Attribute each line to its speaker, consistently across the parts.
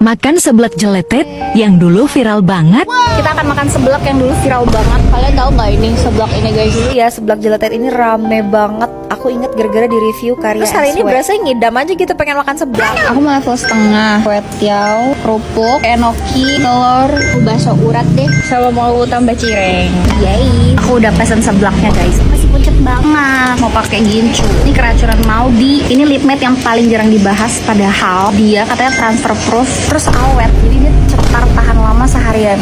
Speaker 1: Makan seblak jeletet yang dulu viral banget.
Speaker 2: Kita akan makan seblak yang dulu viral banget. Kalian tahu nggak ini seblak ini guys?
Speaker 3: Dulu ya seblak jeletet ini rame banget. Aku inget gara-gara di review karya. Terus hari ini berasa ngidam aja gitu pengen makan seblak.
Speaker 2: Aku mau level setengah. Kue tiaw, kerupuk, enoki, telur, bakso urat deh. Sama mau tambah cireng.
Speaker 3: Yay. Aku udah pesen seblaknya guys.
Speaker 2: Masih pucet banget. Mau pakai gincu. Ini keracunan Maudi. Ini lip matte yang paling jarang dibahas. Padahal dia katanya transfer proof. Terus awet. Jadi dia cetar tahan lama seharian.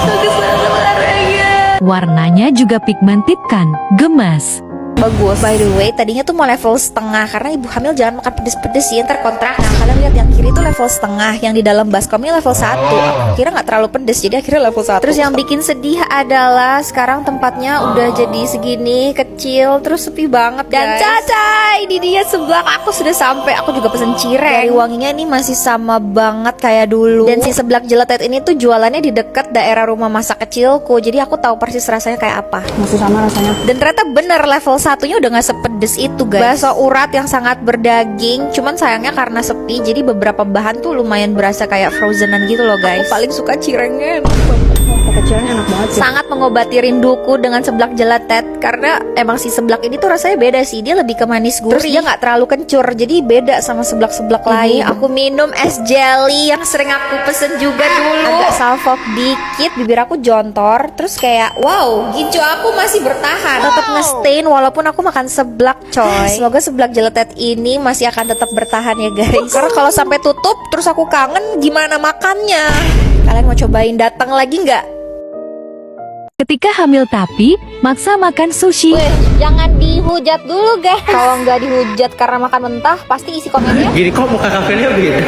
Speaker 2: Bagus banget harganya.
Speaker 1: Warnanya juga pigmented kan, gemas.
Speaker 3: Bagus. By the way, tadinya tuh mau level setengah karena ibu hamil jangan makan pedes-pedes ya ntar kontrak. Nah kalian lihat yang kiri tuh level setengah, yang di dalam baskomnya level 1. Aku kira nggak terlalu pedes jadi akhirnya level 1. Terus yang bikin sedih adalah sekarang tempatnya udah jadi segini kecil, terus sepi banget dan caca. Ini dia seblak aku sudah sampai. Aku juga pesen cireng. Dari wanginya ini masih sama banget kayak dulu. Dan si seblak jeletet ini tuh jualannya di dekat daerah rumah masa kecilku. Jadi aku tahu persis rasanya kayak apa.
Speaker 2: Masih sama rasanya.
Speaker 3: Dan ternyata bener level satunya udah gak sepedes itu guys. Bakso urat yang sangat berdaging. Cuman sayangnya karena sepi, jadi beberapa bahan tuh lumayan berasa kayak frozenan gitu loh guys. Aku paling suka cirengnya.
Speaker 2: Kecilnya enak banget sih.
Speaker 3: Sangat mengobati rinduku dengan seblak jeletet. Karena emang si seblak ini tuh rasanya beda sih. Dia lebih ke manis gurih. Terus dia gak terlalu kencur. Jadi beda sama seblak-seblak lain. Aku minum es jelly yang sering aku pesen juga dulu. Agak salfok dikit, bibir aku jontor. Terus kayak wow, gincu aku masih bertahan. Tetap ngestain walaupun aku makan seblak coy. Semoga seblak jeletet ini masih akan tetap bertahan ya guys. Karena kalau sampai tutup terus aku kangen gimana makannya. Kalian mau cobain datang lagi nggak?
Speaker 1: Ketika hamil tapi maksa makan sushi.
Speaker 2: Jangan dihujat dulu guys. Kalau nggak dihujat karena makan mentah, pasti isi komennya.
Speaker 4: Gini kok muka kafenya begitu?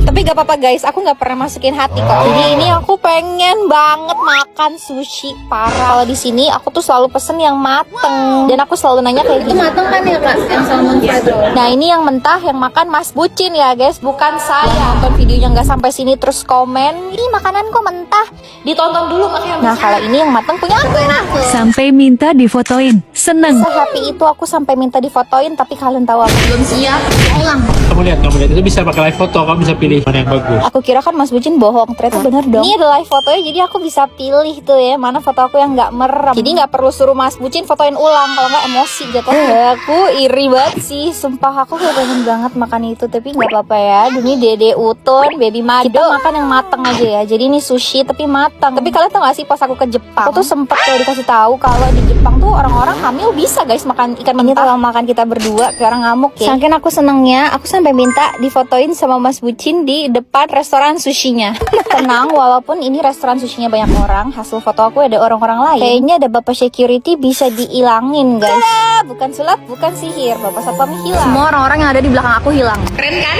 Speaker 3: Tapi gak apa-apa guys, aku gak pernah masukin hati kok. Jadi ini aku pengen banget makan sushi parah. Kalau di sini aku tuh selalu pesen yang mateng. Dan aku selalu nanya kayak
Speaker 2: Itu
Speaker 3: gitu.
Speaker 2: mateng kan ya kak? Yang salmon fried roll.
Speaker 3: Nah ini yang mentah, yang makan Mas Bucin ya guys, bukan saya. Nonton videonya gak sampai sini terus komen, ini makanan kok mentah. Ditonton dulu makanya. Nah kalau ini yang mateng punya aku.
Speaker 1: Sampai minta difotoin, seneng.
Speaker 3: Se-happy itu aku sampai minta difotoin, tapi kalian tahu apa?
Speaker 2: Belum siap, ulang.
Speaker 4: Kamu lihat itu bisa pakai live foto, kamu bisa pilih mana yang bagus.
Speaker 3: Aku kira kan Mas Bucin bohong, ternyata bener dong. Ini ada live fotonya, jadi aku bisa pilih tuh ya mana foto aku yang nggak merem. Jadi nggak perlu suruh Mas Bucin fotoin ulang, kalau nggak emosi jatuhnya. Aku iri banget sih, sumpah aku pengen banget makan itu, tapi nggak apa-apa ya. Demi Dede Utun, Baby Mado, kita makan yang mateng aja ya. Jadi ini sushi tapi mateng. Tapi kalian tau gak sih pas aku ke Jepang, aku tuh sempet kayak dikasih tahu kalau di Jepang tuh orang-orang hamil bisa guys makan ikan mentah. Ini kalau makan kita berdua, sekarang ngamuk ya. Saking aku senengnya, aku sampai minta difotoin sama Mas Bucin di depan restoran sushinya. Tenang, walaupun ini restoran sushinya banyak orang, hasil foto aku ada orang-orang lain. Kayaknya ada bapak security bisa diilangin guys. Tada! Bukan sulap, bukan sihir, bapak satpam hilang.
Speaker 2: Semua orang-orang yang ada di belakang aku hilang. Keren kan?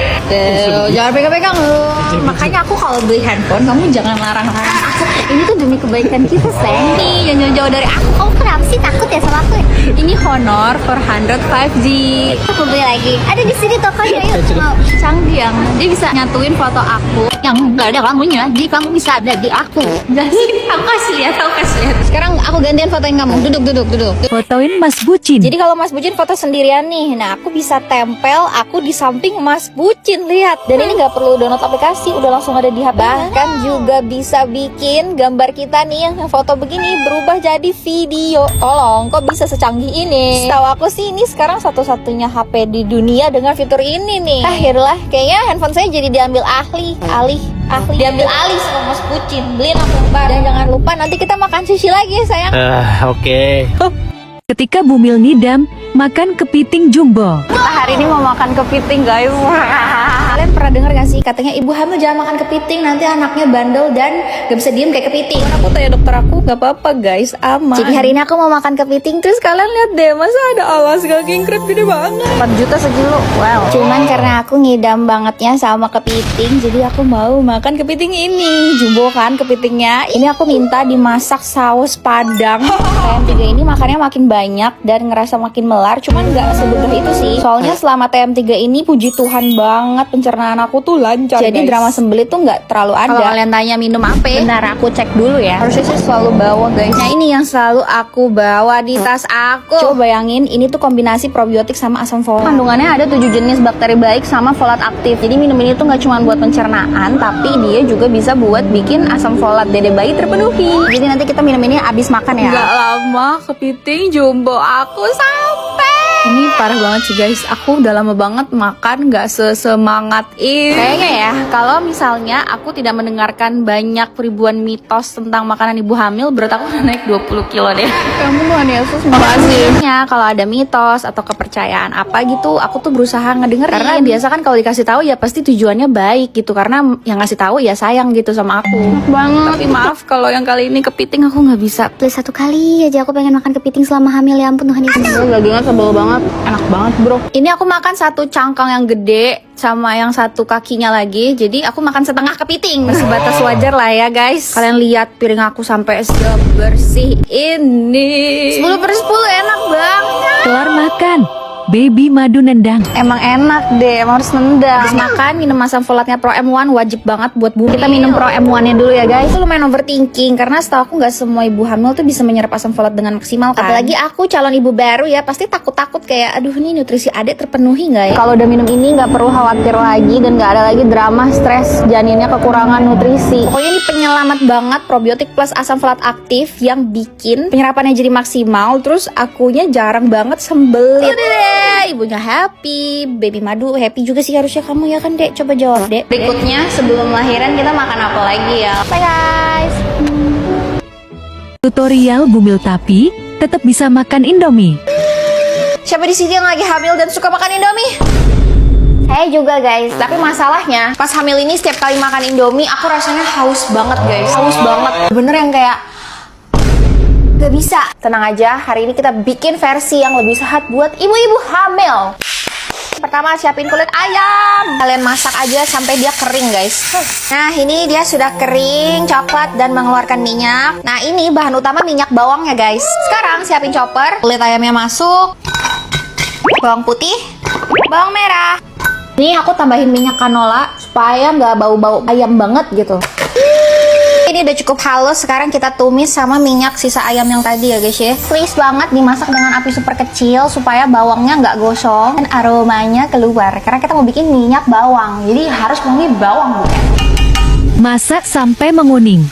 Speaker 2: Jangan pegang-pegang lu. Makanya aku kalau beli handphone, kamu jangan larang-larang aku. Ini tuh demi kebaikan kita, sayang. Nih, jangan jauh-jauh dari aku. Kamu kenapa sih takut ya sama aku? Ini Honor 400 5G. Aku beli lagi. Ada di sini tokonya. Yuk, mau Changjiang. Dia bisa nyatuin foto aku yang nggak ada kamunya. Jadi kamu bisa ada di aku. Jadi aku kasih lihat, aku kasih lihat. Sekarang aku gantian fotoin kamu. Duduk.
Speaker 1: Fotoin Mas Bucin.
Speaker 3: Jadi kalau Mas Bucin foto sendirian nih, nah aku bisa tempel aku di samping Mas Bucin, lihat. Dan ini nggak perlu download aplikasi, udah langsung ada di HP. Bahkan juga bisa bikin gambar kita nih yang foto begini berubah jadi video. Tolong, kok bisa secanggih ini? Setahu aku sih ini sekarang satu-satunya HP di dunia dengan fitur ini nih. Akhirnya kayaknya handphone saya jadi diambil alih diambil alih sama Mas Bucin. Beliin aku baru. Dan jangan lupa nanti kita makan sushi lagi ya sayang.
Speaker 4: Oke.
Speaker 1: Ketika Bumil ngidam, makan kepiting jumbo.
Speaker 3: Kita hari ini mau makan kepiting guys. Kalian pernah dengar gak sih katanya ibu hamil jangan makan kepiting, nanti anaknya bandel dan gak bisa diem kayak kepiting. Aku tanya dokter aku gak apa-apa guys, aman. Jadi hari ini aku mau makan kepiting. Terus kalian lihat deh, masa ada alas daging krep gede banget, 4 juta sekilo. Wow. Cuman karena aku ngidam bangetnya sama kepiting, jadi aku mau makan kepiting ini. Jumbo kan kepitingnya. Ini aku minta dimasak saus padang. TM3 ini makannya makin banyak dan ngerasa makin melar. Cuman gak sebegah itu sih. Soalnya selama TM3 ini puji Tuhan banget pencernaan aku tuh lancar. lancar. Jadi
Speaker 2: guys.
Speaker 3: drama sembelit tuh nggak terlalu ada.
Speaker 2: Kalau kalian tanya minum apa,
Speaker 3: Benar, aku cek dulu ya.
Speaker 2: harusnya sih selalu bawa guys.
Speaker 3: Nah ini yang selalu aku bawa di tas aku. Coba bayangin, ini tuh kombinasi probiotik sama asam folat.
Speaker 2: Kandungannya ada 7 jenis bakteri baik sama folat aktif. Jadi minum ini tuh nggak cuma buat pencernaan, tapi dia juga bisa buat bikin asam folat dede bayi terpenuhi. Jadi nanti kita minum ini abis makan ya.
Speaker 3: Nggak lama kepiting jumbo aku sampai. Ini parah banget sih guys. Aku udah lama banget makan nggak sesemangat ini.
Speaker 2: Kayaknya ya, kalau misalnya aku tidak mendengarkan banyak ribuan mitos tentang makanan ibu hamil, berat aku udah naik 20 kilo deh.
Speaker 3: Kamu Tuhan Yesus
Speaker 2: Makasih. Kalau ada mitos atau kepercayaan apa gitu, aku tuh berusaha ngedengerin. Karena biasa kan kalau dikasih tahu ya pasti tujuannya baik gitu. Karena yang ngasih tahu ya sayang gitu sama aku.
Speaker 3: banget. Tapi maaf kalau yang kali ini kepiting aku nggak bisa.
Speaker 2: Please, satu kali aja aku pengen makan kepiting selama hamil, ya ampun Tuhan Yesus.
Speaker 3: Dagingnya tebal banget, enak banget bro.
Speaker 2: Ini aku makan satu cangkang yang gede sama yang satu kakinya lagi. Jadi aku makan setengah kepiting. Sebatas wajar lah ya guys. Kalian lihat piring aku sampai sebersih ini. 10/10 enak banget.
Speaker 1: Kelar makan, baby madu nendang.
Speaker 2: Emang enak deh, emang harus nendang. Habis makan minum asam folatnya Pro M1 wajib banget buat bumil. Kita minum Pro M1-nya dulu ya guys. Itu lumayan overthinking karena setahu aku nggak semua ibu hamil tuh bisa menyerap asam folat dengan maksimal kan. Apalagi aku calon ibu baru ya, pasti takut-takut kayak aduh ini nutrisi adek terpenuhi nggak ya. Kalau udah minum ini nggak perlu khawatir lagi dan nggak ada lagi drama stres janinnya kekurangan nutrisi. Pokoknya ini penyelamat banget, probiotik plus asam folat aktif yang bikin penyerapannya jadi maksimal. Terus akunya jarang banget sembelit. Ibunya happy, baby madu happy juga sih harusnya kamu ya kan dek. Coba jawab dek. Berikutnya sebelum lahiran kita makan apa lagi ya? Bye guys.
Speaker 1: Tutorial bumil tapi tetap bisa makan Indomie.
Speaker 2: Siapa di sini yang lagi hamil dan suka makan Indomie? Saya juga guys. Tapi masalahnya pas hamil ini setiap kali makan Indomie aku rasanya haus banget guys. Haus banget. Bener yang kayak gak bisa. Tenang aja, hari ini kita bikin versi yang lebih sehat buat ibu-ibu hamil. Pertama siapin kulit ayam. Kalian masak aja sampai dia kering guys. Nah ini dia sudah kering, coklat dan mengeluarkan minyak. Nah ini bahan utama minyak bawangnya guys. Sekarang siapin chopper. Kulit ayamnya masuk. Bawang putih, bawang merah. Ini aku tambahin minyak canola supaya nggak bau-bau ayam banget gitu. Ini udah cukup halus, sekarang kita tumis sama minyak sisa ayam yang tadi ya guys ya. Please banget dimasak dengan api super kecil supaya bawangnya nggak gosong dan aromanya keluar. Karena kita mau bikin minyak bawang, jadi harus wangi bawang bukan?
Speaker 1: Masak sampai menguning.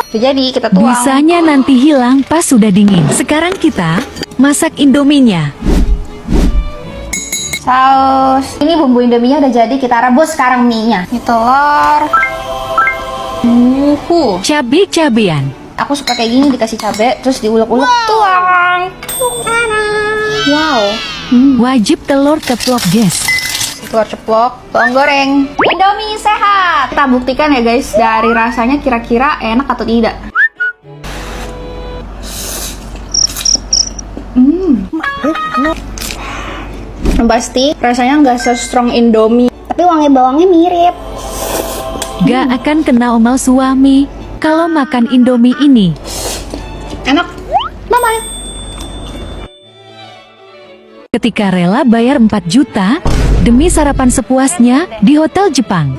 Speaker 2: Tuh jadi kita tuang.
Speaker 1: Bisanya nanti hilang pas sudah dingin. Sekarang kita masak Indominya.
Speaker 2: Saus. Ini bumbu Indominya udah jadi, kita rebus sekarang mie-nya. Ini telur.
Speaker 1: Cabe-cabean.
Speaker 2: Aku suka kayak gini, dikasih cabai terus diulek-ulek, tuang. Wow.
Speaker 1: Wajib telur ceplok guys.
Speaker 2: Telur ceplok, bawang goreng, Indomie sehat. Kita buktikan ya guys, dari rasanya kira-kira enak atau tidak. Pasti rasanya nggak se-strong Indomie, tapi wangi bawangnya mirip.
Speaker 1: Gak akan kena omal suami kalau makan Indomie ini.
Speaker 2: Enak. Bye-bye.
Speaker 1: Ketika rela bayar 4 juta demi sarapan sepuasnya di hotel Jepang.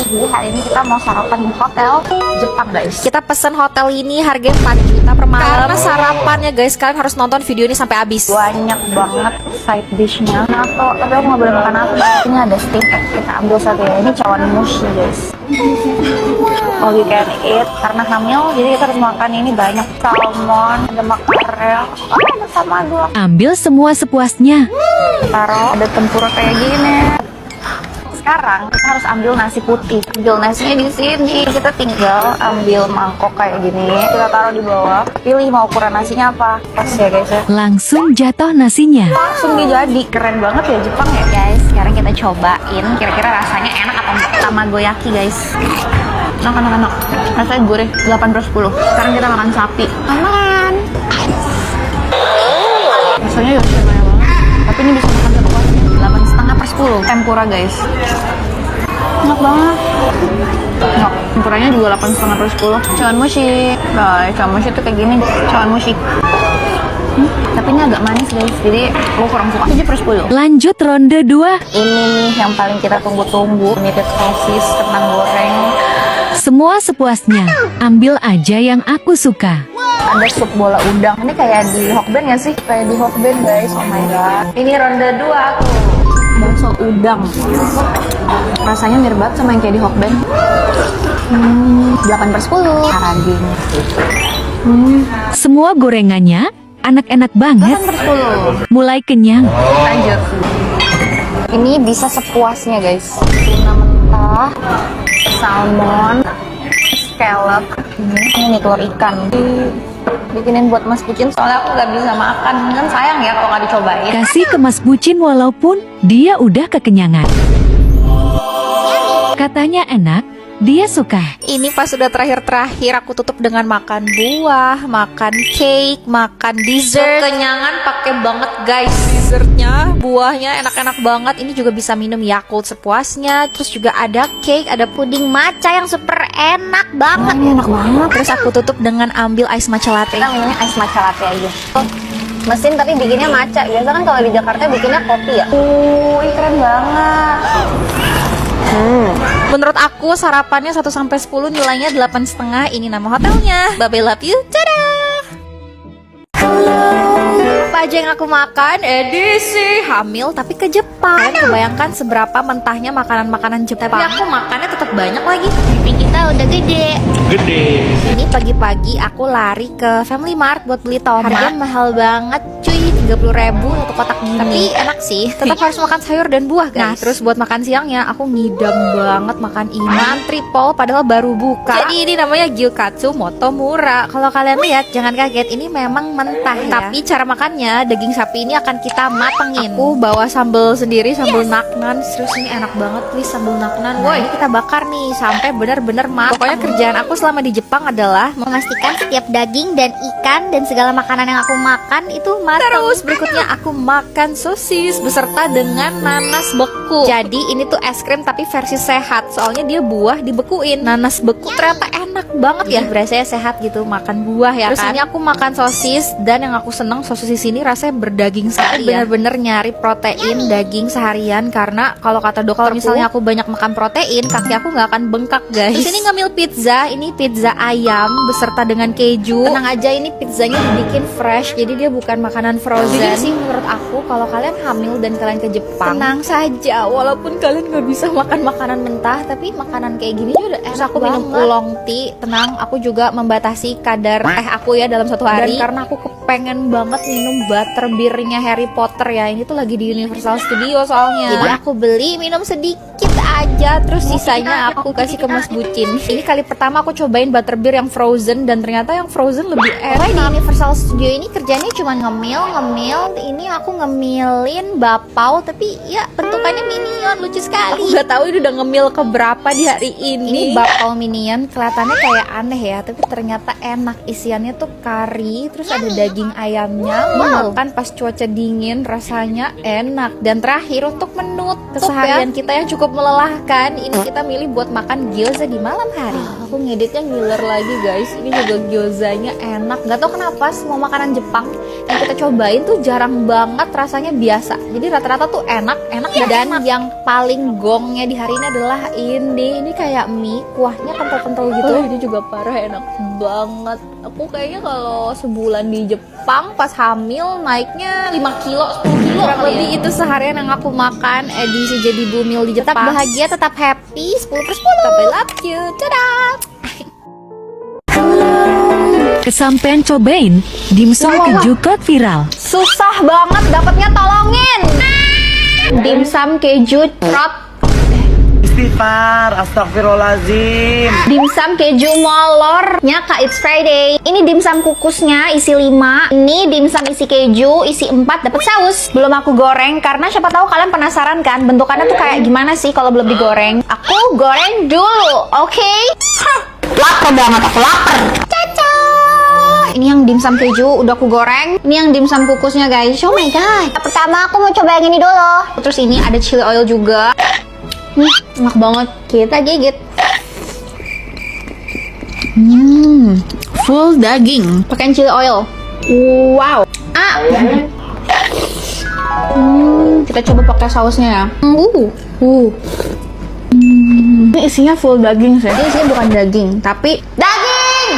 Speaker 2: Jadi hari ini kita mau sarapan di hotel Jepang guys. Kita pesen hotel ini harganya 4 juta per malam. Karena sarapannya guys, kalian harus nonton video ini sampai habis. Banyak banget side dishnya. Nato, tapi aku nggak boleh makan nato. Ini ada steam egg, kita ambil satu ya. Ini cawan mushi guys. All you can eat. Karena hamil, jadi kita harus makan ini banyak. Salmon, ada makarel, ada sama dua.
Speaker 1: Ambil semua sepuasnya.
Speaker 2: Taruh, ada tempura kayak gini. Sekarang kita harus ambil nasi putih. Ambil nasinya di sini. Kita tinggal ambil mangkok kayak gini. Kita taruh di bawah. Pilih mau ukuran nasinya apa. Pas ya guys ya.
Speaker 1: Langsung jatuh nasinya.
Speaker 2: Langsung dijadi. Keren banget ya Jepang ya guys. Sekarang kita cobain. Kira-kira rasanya enak atau enggak. Tamagoyaki guys. Enak. Rasanya gurih. 8/10. Sekarang kita makan sapi. Makan. Rasanya Yoshinoya banget. Tapi ini bisa makan satu porsi. 8,5/10. Tempura guys. Enak banget. Enak. Tempuranya juga 8,5/10. Cawan mushi. Nah, cawan mushi tuh kayak gini. Cawan mushi.
Speaker 3: Tapi ini agak manis guys, jadi aku kurang suka. 7/10.
Speaker 1: Lanjut ronde 2.
Speaker 3: Ini nih yang paling kita tunggu-tunggu, mirip sosis, kentang goreng.
Speaker 1: Semua sepuasnya. Ambil aja yang aku suka.
Speaker 3: Ada sup bola udang. Ini kayak di Hokben gak sih? Kayak di Hokben guys. Oh my god. Ini ronde 2 aku. Bakso udang. Rasanya mirip banget sama yang kayak di Hokben. 8/10. Karaging.
Speaker 1: Semua gorengannya anak-enak banget.
Speaker 3: 8/10.
Speaker 1: Mulai kenyang.
Speaker 3: Lanjut. Ini bisa sepuasnya guys. Tuna mentah, salmon, scallop. Ini telur ikan. Bikinin buat Mas Bucin soalnya aku nggak bisa makan. Kan sayang ya kalau nggak dicobain.
Speaker 1: Kasih ke Mas Bucin walaupun dia udah kekenyangan. Katanya enak, dia suka.
Speaker 3: Ini pas sudah terakhir aku tutup dengan makan buah, makan cake, makan dessert. Kekenyangan pakai banget guys. Dessertnya, buahnya enak-enak banget. Ini juga bisa minum Yakult sepuasnya. Terus juga ada cake, ada puding matcha yang super enak banget. Ini enak banget. Terus aku tutup dengan ambil ice matcha latte. Kita minumnya ice matcha latte aja. Mesin tapi bikinnya matcha. Biasa kan kalau di Jakarta bikinnya kopi ya. Ini keren banget. Menurut aku sarapannya 1-10, nilainya 8,5. Ini nama hotelnya. Bye-bye, love you. Dadah. Apa aja yang aku makan? Edisi hamil tapi ke Jepang. Kalian kebayangkan seberapa mentahnya makanan-makanan Jepang. Tapi aku makannya tetap banyak lagi. Pipi kita udah gede. Ini pagi-pagi aku lari ke Family Mart buat beli tomat. Harganya mahal banget cuy, 30.000 untuk kotak mini. Tapi enak sih, tetap harus makan sayur dan buah guys. Nah terus buat makan siangnya aku ngidam banget makan ini. Antri pol padahal baru buka. Jadi ini namanya Gyukatsu Motomura. Kalau kalian lihat jangan kaget, ini memang mentah ya. Tapi cara makannya, daging sapi ini akan kita matengin. Aku bawa sambal sendiri, sambal naknan. Terus ini enak banget please sambal naknan. Wah ini kita bakar nih sampai benar-benar matang. Pokoknya kerjaan aku selama di Jepang adalah memastikan setiap daging dan ikan dan segala makanan yang aku makan itu matang. Terus berikutnya aku makan sosis beserta dengan nanas beku. Jadi ini tuh es krim tapi versi sehat. Soalnya dia buah dibekuin. Nanas beku ternyata enak banget ya. Berasanya sehat gitu makan buah ya. Terus ini aku makan sosis dan yang aku seneng sosis ini rasanya berdaging sekali. Bener-bener nyari protein daging seharian karena kalau kata dokter misalnya aku banyak makan protein kaki aku nggak akan bengkak guys. Terus ini ngambil pizza. Ini pizza ayam beserta dengan keju. Tenang aja ini pizzanya dibikin fresh jadi dia bukan makanan frozen. Jadi sih menurut aku kalau kalian hamil dan kalian ke Jepang tenang saja walaupun kalian nggak bisa makan makanan mentah tapi makanan kayak gini udah enak. Terus aku minum oolong tea. Tenang aku juga membatasi kadar teh aku ya dalam 1 hari. Dan karena aku kepengen banget minum butterbeernya Harry Potter ya. Ini tuh lagi di Universal Studio soalnya. Jadi aku beli minum sedikit aja terus sisanya aku kasih ke Mas Bucin. Ini kali pertama aku cobain butterbeer yang frozen dan ternyata yang frozen lebih enak. Di Universal Studio ini kerjanya cuma ngemil. Ini aku ngemilin bapau tapi ya bentukannya minion lucu sekali. Aku nggak tahu ini udah ngemil keberapa di hari ini. Ini bapau minion kelihatannya kayak aneh ya tapi ternyata enak. Isiannya tuh kari terus ada daging ayamnya. Makan pas cuaca dingin rasanya enak. Dan terakhir untuk menu keseharian kita yang cukup melelahkan, ini kita milih buat makan gyoza di malam hari. Aku ngeditnya ngiler lagi guys. Ini juga gyozanya enak. Gak tau kenapa semua makanan Jepang yang kita cobain tuh jarang banget rasanya biasa. Jadi rata-rata tuh enak dan yang paling gongnya di hari ini adalah ini kayak mie, kuahnya kental-kental gitu. Ini juga parah enak banget. Aku kayaknya kalau sebulan di Jepang pas hamil naiknya 5 kilo, 10 kilo kurang lebih itu seharian yang aku makan edisi jadi bumil di Jepang. Tetap bahagia, tetap happy, 10/10. I love you. Dadah.
Speaker 1: Kesampean cobain dimsum keju klot viral.
Speaker 3: Susah banget dapatnya, tolongin. Dimsum keju crot.
Speaker 5: Istighfar, astagfirullahaladzim.
Speaker 3: Dimsum keju molornya Kak It's Friday. Ini dimsum kukusnya isi 5. Ini dimsum isi keju isi 4 dapat saus. Belum aku goreng karena siapa tahu kalian penasaran kan bentukannya tuh kayak gimana sih kalau belum digoreng. Aku goreng dulu, oke? Lapar banget, aku lapar. Caca. Ini yang dimsum keju udah aku goreng. Ini yang dimsum kukusnya guys. Oh my god. Pertama aku mau coba yang ini dulu. Terus ini ada chili oil juga. Enak banget. Kita gigit. Full daging. Pakai chili oil. Wow. Kita coba pakai sausnya ya. Ini isinya full daging sih. Ini isinya bukan daging, tapi daging.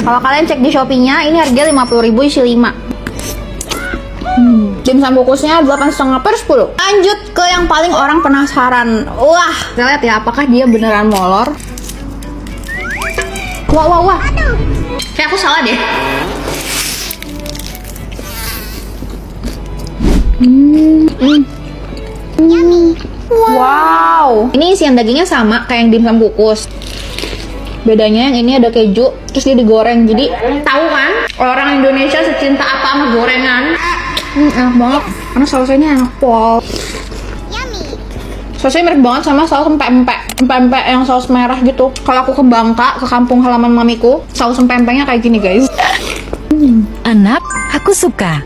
Speaker 3: Kalau kalian cek di Shopee-nya, ini harga 50.000 isi 5. Dimsum kukusnya 8,5 per 10. Lanjut ke yang paling orang penasaran. Wah, kita lihat ya apakah dia beneran molor. Wah. Kayak aku salah deh. Wow. Ini isian dagingnya sama kayak yang dimsum kukus. Bedanya yang ini ada keju, terus dia digoreng. Jadi tahu kan orang Indonesia secinta apa sama gorengan. Enak banget karena sausnya ini enak pol. Sausnya mirip banget sama saus empek-empek yang saus merah gitu. Kalau aku ke Bangka, ke kampung halaman mamiku, saus empek-empeknya kayak gini guys.
Speaker 1: Anak, aku suka.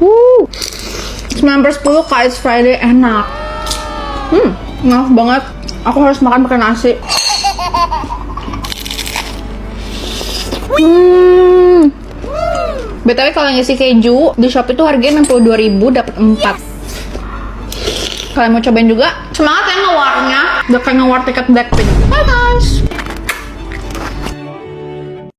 Speaker 3: 9 per 10 Kais Friday enak. Enak banget. Aku harus makan pakai nasi. BTW kalau ngisi keju di Shopee itu harganya 62.000 dapat 4. Kalian mau cobain juga? Semangat ya ngewarnya. Udah kayak ngewar tiket Blackpink. Bye guys.